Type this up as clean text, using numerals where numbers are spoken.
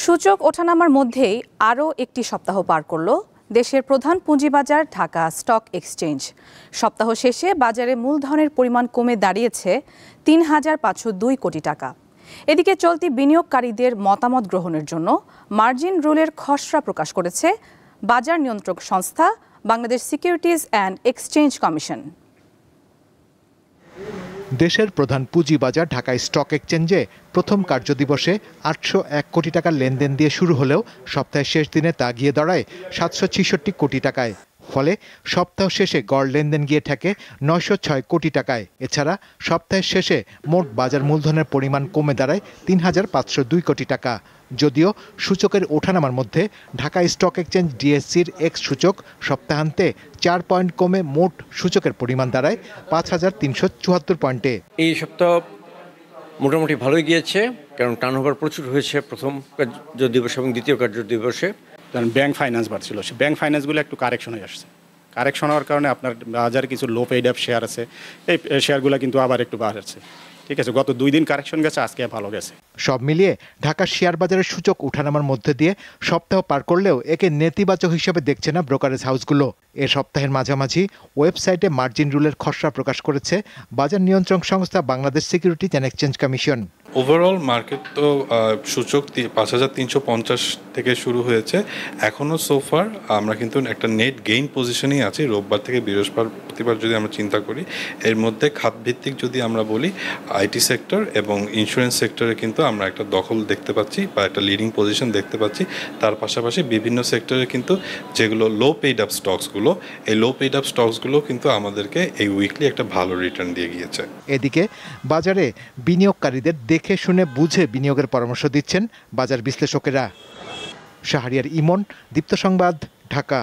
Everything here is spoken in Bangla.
সূচক ওঠানামার মধ্যেই আরও একটি সপ্তাহ পার করল দেশের প্রধান পুঁজিবাজার ঢাকা স্টক এক্সচেঞ্জ। সপ্তাহ শেষে বাজারে মূলধনের পরিমাণ কমে দাঁড়িয়েছে ৩,৫০২ কোটি টাকা। এদিকে চলতি বিনিয়োগকারীদের মতামত গ্রহণের জন্য মার্জিন রুলের খসড়া প্রকাশ করেছে বাজার নিয়ন্ত্রক সংস্থা Bangladesh securities and exchange commission. দেশের প্রধান পুঁজিবাজার ঢাকা স্টক এক্সচেঞ্জে প্রথম কার্যদিবসে ৮০১ কোটি টাকার লেনদেন দিয়ে শুরু হলেও সপ্তাহের শেষ দিনে তা গিয়ে দাঁড়ায় ৭৬৬ কোটি টাকায়। ফলে সপ্তাহ শেষে গড় লেনদেন গিয়ে ঠেকে ৯০৬ কোটি টাকায়। এছাড়া সপ্তাহের শেষে মোট বাজার মূলধনের পরিমাণ কমে দাঁড়ায় ৩,৫০২ কোটি টাকা। যদিও সূচকের ওঠানামার মধ্যে ঢাকা স্টক এক্সচেঞ্জ ডিএসসির এক্স সূচক সপ্তাহান্তে ৪ পয়েন্ট কমে মোট সূচকের পরিমাণ দাঁড়ায় ৫,৩৭৪ পয়েন্টে। এই সপ্তাহ মোটামুটি ভালোই গিয়েছে, কারণ টার্নওভার প্রচুর হয়েছে প্রথম কার্যদিবস এবং দ্বিতীয় কার্যদিবসে। কারণ ব্যাংক ফাইন্যান্স বাড়ছিল, সে ব্যাংক ফাইন্যান্সগুলো একটু কারেকশন হয়ে আসছে। কারেকশন হওয়ার কারণে আপনার বাজারে কিছু লো পেইড আপ শেয়ার আছে, এই শেয়ারগুলো কিন্তু আবার একটু বাড়ছে। ঠিক আছে, গত 2 দিন কারেকশন গেছে, আজকে ভালো গেছে। সব মিলিয়ে ঢাকার শেয়ার বাজারের সূচক ওঠানামার মধ্যে দিয়ে সপ্তাহ পার করলেও একে নেতিবাচক হিসেবে দেখছে না ব্রোকারেজ হাউসগুলো। এ সপ্তাহের মাঝামাঝি ওয়েবসাইটে মার্জিন রুলের খসড়া প্রকাশ করেছে বাজার নিয়ন্ত্রক সংস্থা Bangladesh securities and exchange commission. Overall market তো সূচক ৫,৩৫০ থেকে শুরু হয়েছে। এখনও সোফার আমরা কিন্তু একটা নেট গেইন পজিশনেই আছি। রোববার থেকে বৃহস্পতিবার যদি আমরা চিন্তা করি, এর মধ্যে খাতভিত্তিক যদি আমরা বলি আইটি সেক্টর এবং ইন্স্যুরেন্স সেক্টরে কিন্তু আমরা একটা দখল দেখতে পাচ্ছি বা একটা লিডিং পজিশন দেখতে পাচ্ছি। তার পাশাপাশি বিভিন্ন সেক্টরে কিন্তু যেগুলো লো পেইড আপ স্টকসগুলো, এই লো পেইড আপ স্টকসগুলো কিন্তু আমাদেরকে এই উইকলি একটা ভালো রিটার্ন দিয়ে গিয়েছে। এদিকে বাজারে বিনিয়োগকারীদের দেখে শুনে বুঝে বিনিয়োগের পরামর্শ দিচ্ছেন বাজার বিশ্লেষকেরা। শাহরিয়ার ইমন, দীপ্ত সংবাদ, ঢাকা।